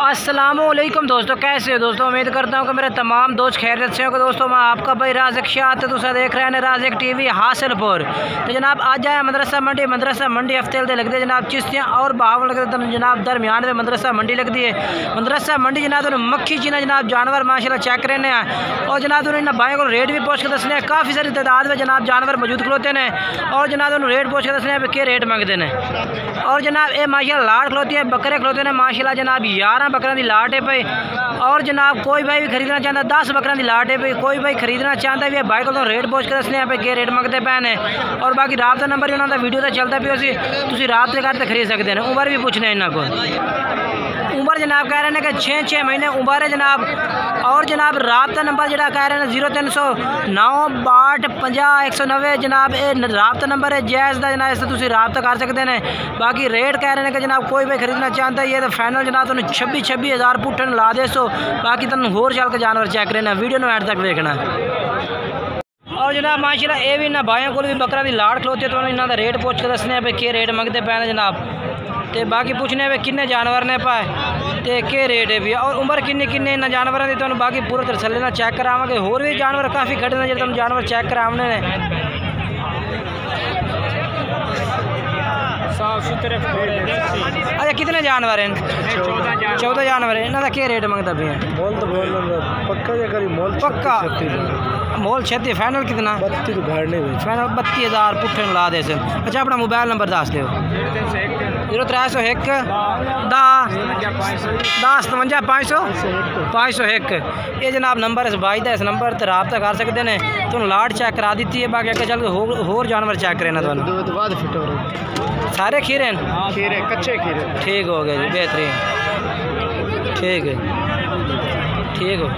अस्सलामुअलैकुम दोस्तों, कैसे हो दोस्तों। उम्मीद करता हूँ कि मेरे तमाम दोस्त खैरियत से होंगे। दोस्तों मैं आपका भाई राज़िक शाह तो देख रहे हैं राज़िक टीवी हासिलपुर। तो जनाब आज आए मदरसा मंडी हफ्ते लगती है जनाब चिश्तियाँ और बहावल लगते जनाब दरमियान में मदरसा मंडी लगती है। मदरसा मंडी जनाब मक्खी चीना जनाब जानवर माशाल्लाह चेक करने हैं और जनाब उन्होंने भाई को रेट भी पूछ के दसने काफ़ी सारी तादाद में जनाब जानवर मौजूद खलोते हैं और जनाब उन्होंने रेट पूछ के दसने के रेट मंगते हैं। और जनाब ये माशाल्लाह लाट खलोती है, बकरे खलोते हैं माशाल्लाह जनाब 11 बकरियां की लाट है भाई। और जनाब कोई भाई भी खरीदना चाहता 10 बकरियां की लाट है भाई। कोई भाई खरीदना चाहता भी भाई को तो रेट पूछ के दसने भाई के रेट मंगते पे ने। और बाकी राबता नंबर भी उन्होंने वीडियो तो चलता भी तुम राबते करते खरीद सकते हैं। उम्र भी पूछने इन्हों को उम्र जनाब कह रहे हैं कि 6 महीने उम्र है जनाब। और जनाब राबता नंबर जो कह रहे हैं 0309 62 50 190 जनाब ये राबता नंबर है जैज़ का जनाब इससे तुम राबता कर सकते हैं। बाकी रेट कह रहे हैं कि जनाब कोई भी खरीदना चाहता है ये तो फाइनल जनाब तुम 26 हज़ार पुट्ठन ला दे सो। बाकी तुम होर चल के जानवर चेक करना वीडियो में एंड तक देखना। और जनाब माशाल्लाह ये भी इन्होंने भाइयों को भी बकरा की लाड़ खलोती है तो इन्हों का रेट पूछ के दसने पे के रेट मंगते पे ने जनाब। तो बाकी पूछने पे किन्ने जानवर ने पाए तो के रेट है भी। और उम्र किन्नी इन्होंने जानवरों की तो बाकी पूरे तसल्ली ना चेक करावे। होर भी जानवर काफ़ी खड़े ने जो तुम जानवर चेक कराने ने साफ सुथरे। अच्छा कितने जानवर हैं? 14 जानवर है। इन्हों क्या रेट मंगता पे पक्का मोल 36 फाइनल कितना? 32 फाइनल 32,000 पुट्ठे ला दे सर। अच्छा अपना मोबाइल नंबर दस दो 0301 10 57 501 ये जनाब नंबर इस भाई का। इस नंबर पर रब्ता कर सकते हैं। तुम लाट चेक करा दी है बाकी अगर चल होर जानवर चेक करे ना सारे खीरे कच्चे खीरे ठीक हो गए जी बेहतरीन ठीक है ठीक हो।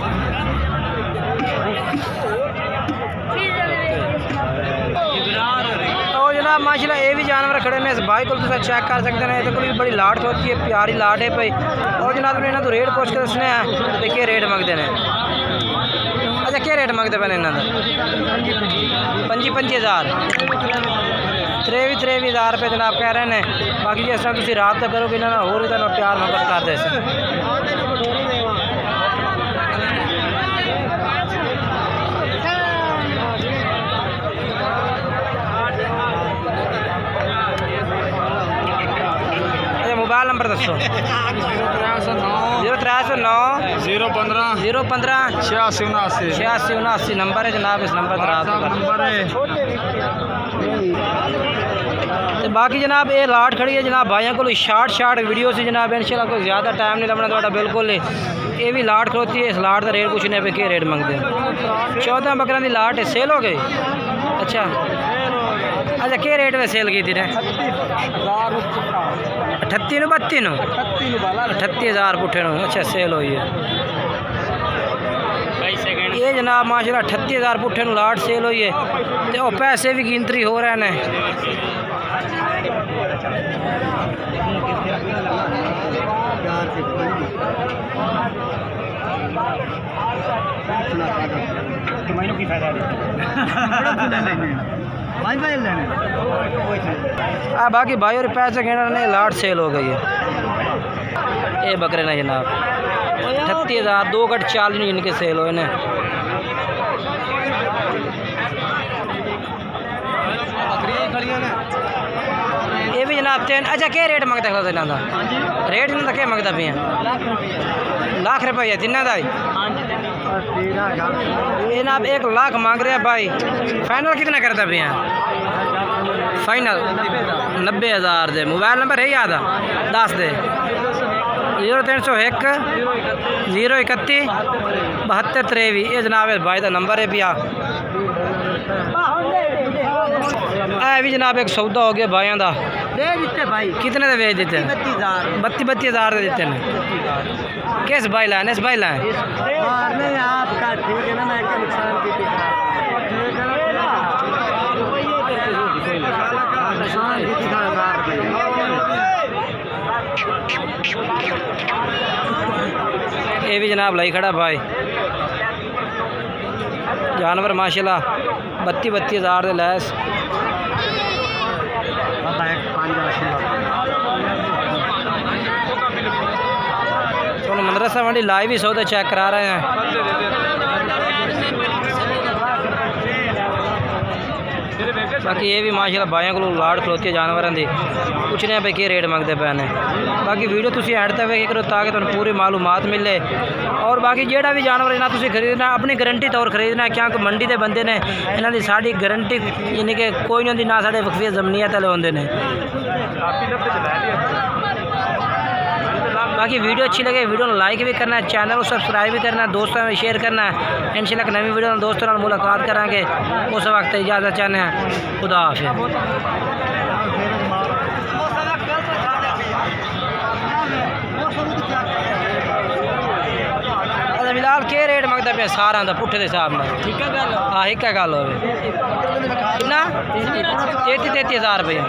और जनाब माशाल्लाह ये भी जानवर खड़े ने इस भाई को तो चेक कर सकते हैं। ये कोई बड़ी लाट होती है प्यारी लाट है भाई। और जनाब इन्होंने तो रेट पूछ के दसने हैं तो क्या रेट मंगते हैं। अच्छा क्या रेट मंगते पे इन्हों का 25,000 23 हज़ार रुपये जनाब कह रहे हैं। बाकी जिस तरह तुम रब्ता करोगे इन्होंने होर भी तुम प्यार मोहब्बत कर दे मोबाइल नंबर दसो 0309 015 86 79 नंबर है जनाब। इस नंबर पर तो बाकी जनाब ये लाट खड़ी है जनाब भाइयों को शार्ट वीडियो से जनाब इंशाल्लाह कोई ज़्यादा टाइम नहीं लगना थोड़ा बिल्कुल ये भी लाट खलोती है। इस लाट का रेट पूछने पे क्या रेट मंगते हैं। 14 बकरियां की लाट है सेल हो गई। अच्छा अच्छा क्या रेट में सेल की थी 38 38,000 पुट्ठे अच्छा सेल हुई है ये जनाब माशाल्लाह 38,000 पुट्ठे लाट सेल हुई है। तो पैसे भी गिनती हो रहे हैं। बाकी भाई और पैसे गिनने लाट सेल हो गई है। ये बकरे ने जनाब 38,000 2 कट 40 इनके सेल हुए ने। ये भी जनाब 3 अच्छा क्या रेट मंगता है इन्हों का रेट इन्हों का क्या मंगता पे लाख रुपये तिना का जनाब 1 लाख मांग रहे हैं भाई। फाइनल कितना करता पे फाइनल 90,000 दे। मोबाइल नंबर है याद दस दे 0301 031 72 23 ये जनाब भाई का नंबर है भैया। भी जनाब एक सौदा हो गया भाइयों का भाई कितने दे बेच देते 32,000 दे देते हैं। किस भाई लाए इस भाई लाए ये भी जनाब लाई खड़ा भाई जानवर माशाल्लाह 32 हज़ार लैस मदरसा मंडी लाइव ही सौदे चेक करा रहे हैं। बाकी ये भी माशाल्लाह भाइयों को लाड़ खलोती है जानवरों की, पूछने भाई कि रेट मंगते पे ने। बाकी वीडियो तुम एंड तक वेख करो ताकि तुम्हें पूरी मालूमात मिले। और बाकी जेड़ा भी जानवर इन्हें तुम खरीदना अपनी गारंटी तौर खरीदना, क्योंकि मंडी के बंदे ने इन्हों की साड़ी गारंटी यानी कि कोई नहीं होंगी, ना साढ़े वक्फी जमनीयत वाले होंगे ने। बाकी वीडियो अच्छी लगे वीडियो लाइक भी करना है, चैनल को सब्सक्राइब भी करना है, दोस्तों में शेयर करना है। इंशाल्लाह नवी वीडियो में दोस्तों नाल मुलाकात करांगे। उस वक्त इजाज़त चाहते हैं, खुदा हाफिज़। फिलहाल के रेट मंगता पे सारा का पुट्ठे के हिसाब में? हाँ एक गल हो 33,000 रुपये।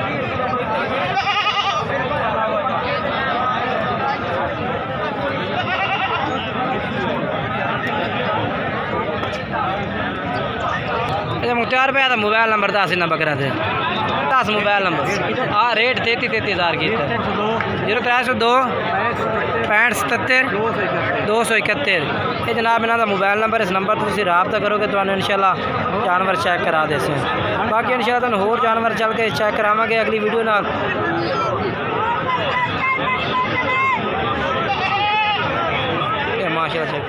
मुख्तार भाई मोबाइल नंबर 10 ना बकरा थे 10 मोबाइल नंबर। हाँ रेट 33,000 की 0302 65 77 271। ये जनाब इन्हों का मोबाइल नंबर, इस नंबर पर रब्ता करोगे तो इंशाल्लाह जानवर चेक करा दे। बाकी इंशाल्लाह तुहानू होर जानवर चल के चेक करावांगे अगली वीडियो नाल। माशाल्लाह चेक